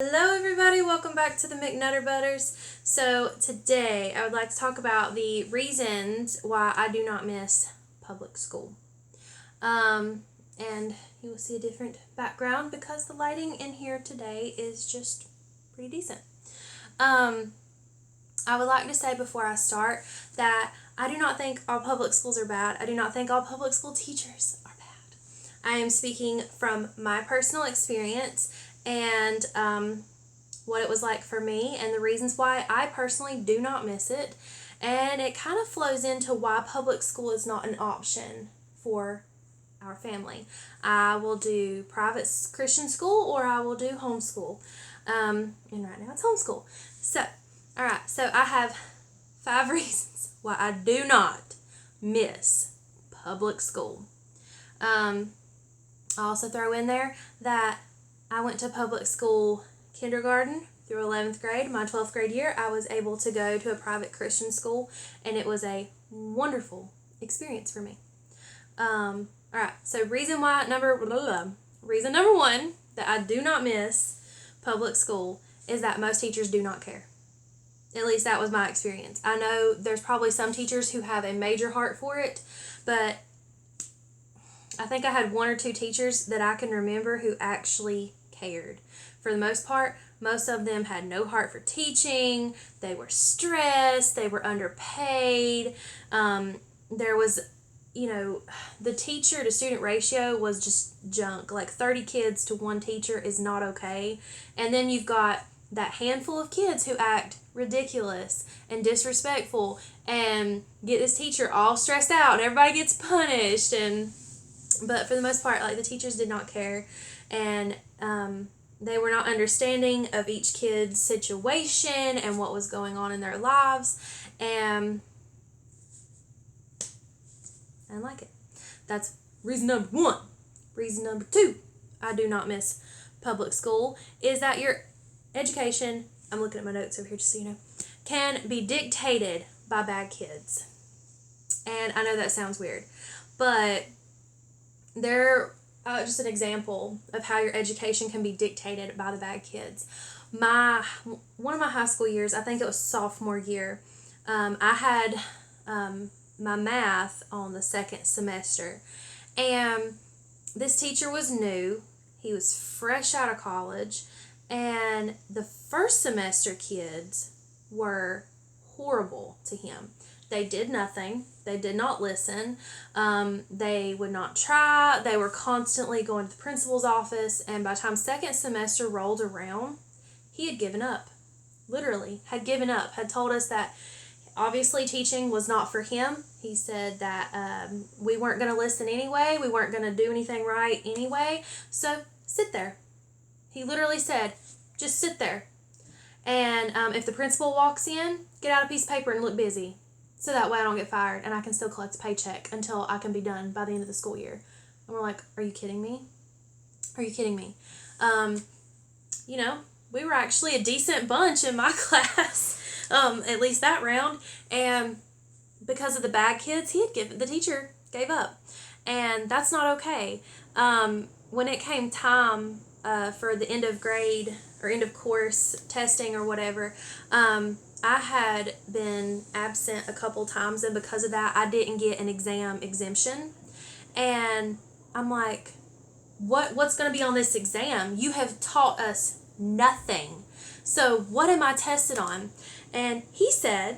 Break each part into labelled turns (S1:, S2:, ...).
S1: Hello everybody, welcome back to the McNutter Butters. So today I would like to talk about the reasons why I do not miss public school. And you will see a different background because the lighting in here today is just pretty decent. I would like to say before I start that I do not think all public schools are bad. I do not think all public school teachers are bad. I am speaking from my personal experience and what it was like for me and the reasons why I personally do not miss it. And it kind of flows into why public school is not an option for our family. I will do private Christian school or I will do homeschool. And right now it's homeschool. So I have 5 reasons why I do not miss public school. I'll also throw in there that I went to public school kindergarten through 11th grade. My 12th grade year, I was able to go to a private Christian school, and it was a wonderful experience for me. All right, so reason number 1 that I do not miss public school is that most teachers do not care. At least that was my experience. I know there's probably some teachers who have a major heart for it, but I think I had 1 or 2 teachers that I can remember who actually cared. For the most part, most of them had no heart for teaching. They were stressed. They were underpaid. There was, the teacher to student ratio was just junk. Like 30 kids to 1 teacher is not okay. And then you've got that handful of kids who act ridiculous and disrespectful and get this teacher all stressed out and everybody gets punished. But for the most part, like, the teachers did not care, and they were not understanding of each kid's situation and what was going on in their lives, and I didn't like it. That's reason number 1. Reason number 2, I do not miss public school, is that your education, I'm looking at my notes over here just so you know, can be dictated by bad kids. And I know that sounds weird, but just an example of how your education can be dictated by the bad kids. One of my high school years, I think it was sophomore year, I had my math on the 2nd semester, and this teacher was new. He was fresh out of college, and the first semester kids were horrible to him. They did nothing. They did not listen. They would not try. They were constantly going to the principal's office. And by the time 2nd semester rolled around, he had given up. Literally, had given up. Had told us that obviously teaching was not for him. He said that we weren't going to listen anyway. We weren't going to do anything right anyway. So sit there. He literally said, just sit there. And if the principal walks in, get out a piece of paper and look busy. So that way I don't get fired and I can still collect a paycheck until I can be done by the end of the school year. And we're like, are you kidding me? Are you kidding me? We were actually a decent bunch in my class, at least that round. And because of the bad kids, the teacher gave up. And that's not okay. When it came time for the end of grade or end of course testing or whatever, I had been absent a couple times, and because of that, I didn't get an exam exemption. And I'm like, what's going to be on this exam? You have taught us nothing. So what am I tested on? And he said,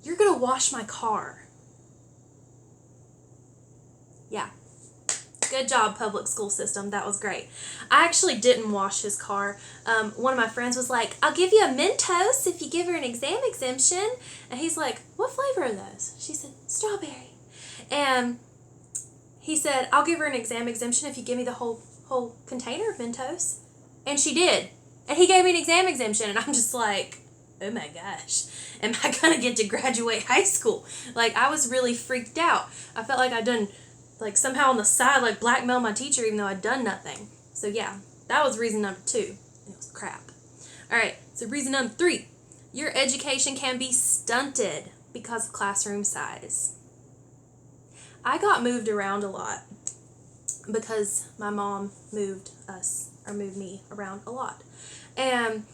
S1: you're going to wash my car. Yeah. Good job, public school system. That was great. I actually didn't wash his car. One of my friends was like, I'll give you a Mentos if you give her an exam exemption. And he's like, what flavor are those? She said, strawberry. And he said, I'll give her an exam exemption if you give me the whole container of Mentos. And she did. And he gave me an exam exemption. And I'm just like, oh my gosh, am I going to get to graduate high school? Like, I was really freaked out. I felt like I'd done, like, somehow on the side, like, blackmail my teacher even though I'd done nothing. So yeah, that was reason number 2. It was crap. All right, so reason number 3. Your education can be stunted because of classroom size. I got moved around a lot because my mom moved us or move me around a lot. And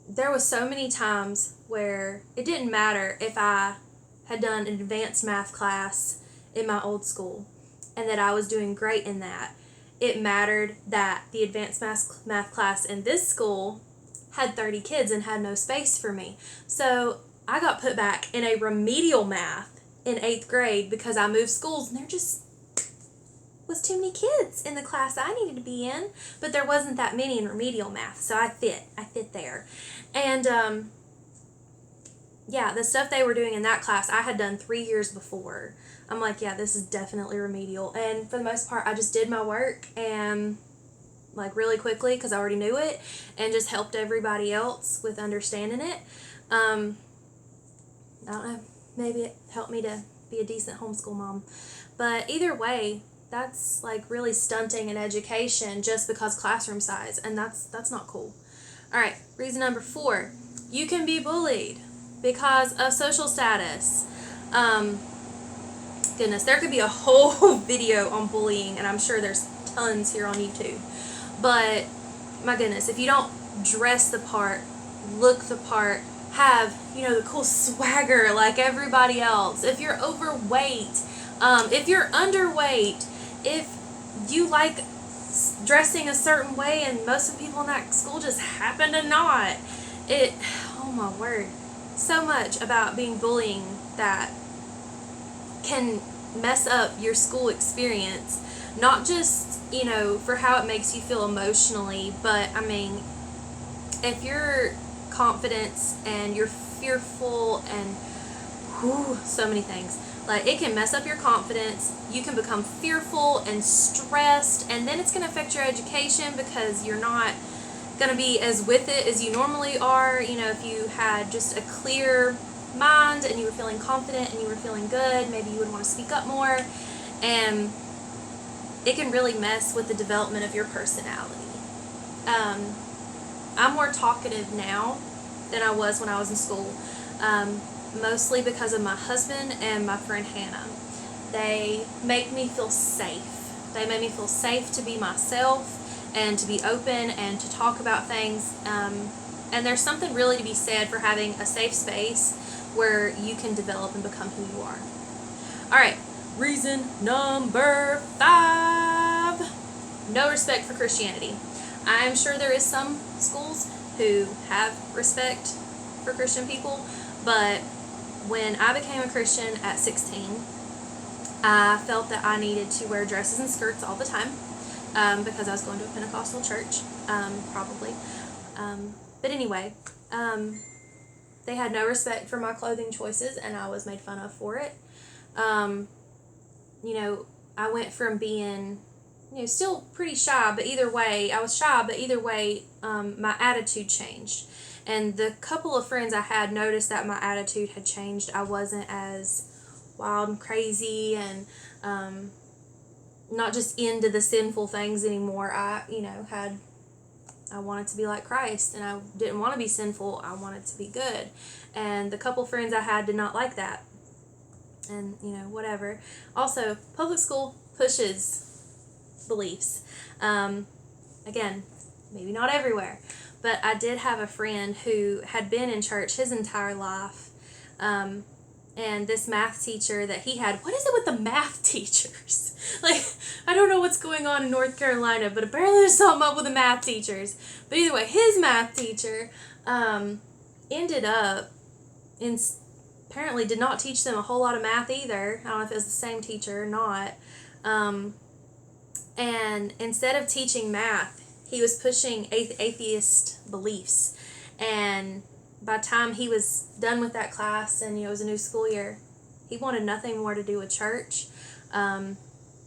S1: there was so many times where it didn't matter if I had done an advanced math class in my old school and that I was doing great in that. It mattered that the advanced math class in this school had 30 kids and had no space for me. So I got put back in a remedial math in 8th grade because I moved schools, and there just was too many kids in the class I needed to be in, but there wasn't that many in remedial math, so I fit there. And yeah, the stuff they were doing in that class I had done 3 years before. I'm like, yeah, this is definitely remedial. And for the most part, I just did my work and like really quickly because I already knew it, and just helped everybody else with understanding it. I don't know, maybe it helped me to be a decent homeschool mom. But either way, that's like really stunting in education just because classroom size, and that's not cool. All right, reason number 4, you can be bullied because of social status. Goodness, there could be a whole video on bullying, and I'm sure there's tons here on YouTube. But my goodness, if you don't dress the part, look the part, have, the cool swagger like everybody else, if you're overweight, if you're underweight, if you like dressing a certain way and most of the people in that school just happen to not, oh my word, so much about being bullying that can mess up your school experience, not just, for how it makes you feel emotionally, but I mean, if your confidence and you're fearful and so many things, like it can mess up your confidence, you can become fearful and stressed, and then it's going to affect your education because you're not going to be as with it as you normally are. If you had just a clear mind and you were feeling confident and you were feeling good, maybe you would want to speak up more, and it can really mess with the development of your personality. I'm more talkative now than I was when I was in school, mostly because of my husband and my friend Hannah. They make me feel safe. They made me feel safe to be myself and to be open and to talk about things. And there's something really to be said for having a safe space where you can develop and become who you are. All right, reason number 5, no respect for Christianity. I'm sure there is some schools who have respect for Christian people, but when I became a Christian at 16, I felt that I needed to wear dresses and skirts all the time because I was going to a Pentecostal church, probably. But anyway, they had no respect for my clothing choices, and I was made fun of for it. I went from being, still pretty shy, but either way, I was shy, but either way, my attitude changed. And the couple of friends I had noticed that my attitude had changed. I wasn't as wild and crazy and not just into the sinful things anymore. I wanted to be like Christ, and I didn't want to be sinful. I wanted to be good. And the couple friends I had did not like that. And, whatever. Also, public school pushes beliefs. Again, maybe not everywhere, but I did have a friend who had been in church his entire life. And this math teacher that he had, what is it with the math teachers? Like, I don't know what's going on in North Carolina, but apparently there's something up with the math teachers. But either way, his math teacher ended up apparently did not teach them a whole lot of math either. I don't know if it was the same teacher or not. And instead of teaching math, he was pushing atheist beliefs. And by the time he was done with that class and it was a new school year, he wanted nothing more to do with church.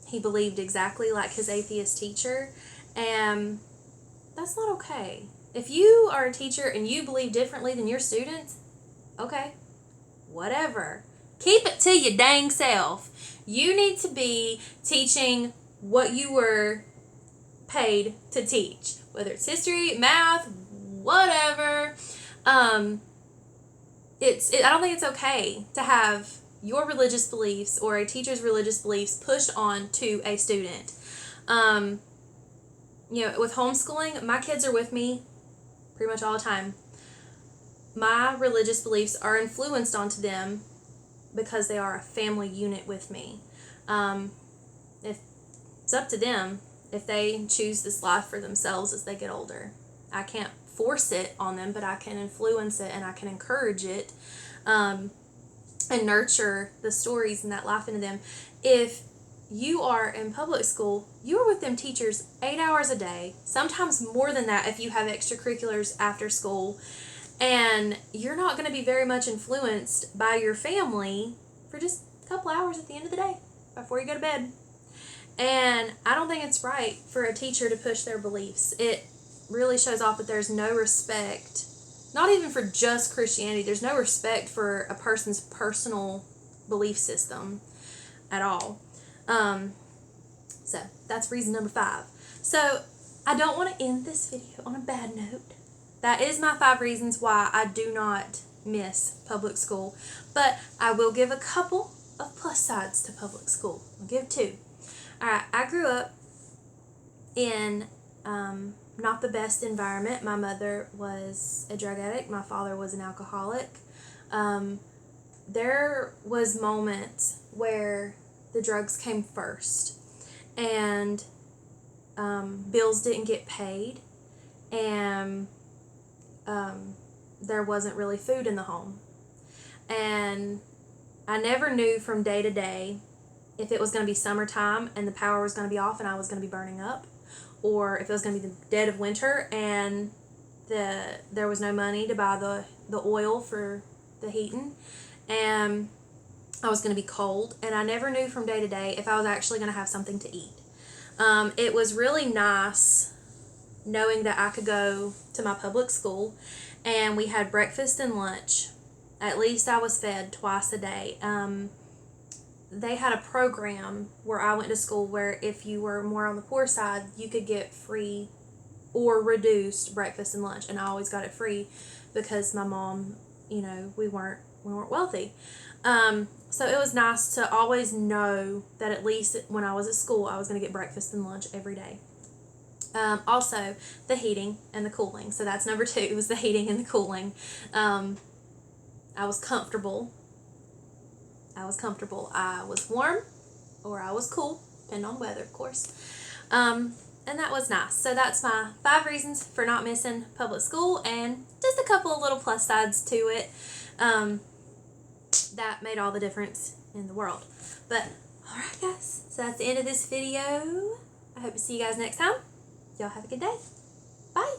S1: He believed exactly like his atheist teacher, and that's not okay. If you are a teacher and you believe differently than your students, okay, whatever. Keep it to your dang self. You need to be teaching what you were paid to teach, whether it's history, math, whatever. I don't think it's okay to have your religious beliefs or a teacher's religious beliefs pushed on to a student. with homeschooling, my kids are with me pretty much all the time. My religious beliefs are influenced onto them because they are a family unit with me. If it's up to them if they choose this life for themselves as they get older. I can't force it on them, but I can influence it and I can encourage it, and nurture the stories and that life into them. If you are in public school, you are with them teachers 8 hours a day, sometimes more than that if you have extracurriculars after school, and you're not going to be very much influenced by your family for just a couple hours at the end of the day before you go to bed. And I don't think it's right for a teacher to push their beliefs. It really shows off that there's no respect, not even for just Christianity, there's no respect for a person's personal belief system at all. So that's reason number 5. So I don't want to end this video on a bad note. That is my 5 reasons why I do not miss public school. But I will give a couple of plus sides to public school. I'll give 2. Alright, I grew up in not the best environment. My mother was a drug addict. My father was an alcoholic. There was moments where the drugs came first and bills didn't get paid, and there wasn't really food in the home. And I never knew from day to day if it was going to be summertime and the power was going to be off and I was going to be burning up, or if it was going to be the dead of winter and there was no money to buy the oil for the heating, and I was going to be cold, and I never knew from day to day if I was actually going to have something to eat. It was really nice knowing that I could go to my public school and we had breakfast and lunch. At least I was fed twice a day. They had a program where I went to school where if you were more on the poor side, you could get free or reduced breakfast and lunch, and I always got it free because my mom, we weren't wealthy. So it was nice to always know that at least when I was at school, I was going to get breakfast and lunch every day. Also, the heating and the cooling. So that's number 2, was the heating and the cooling. I was comfortable. I was warm, or I was cool, depending on the weather, of course. And that was nice. So that's my 5 reasons for not missing public school, and just a couple of little plus sides to it that made all the difference in the world. But, alright guys, so that's the end of this video. I hope to see you guys next time. Y'all have a good day. Bye.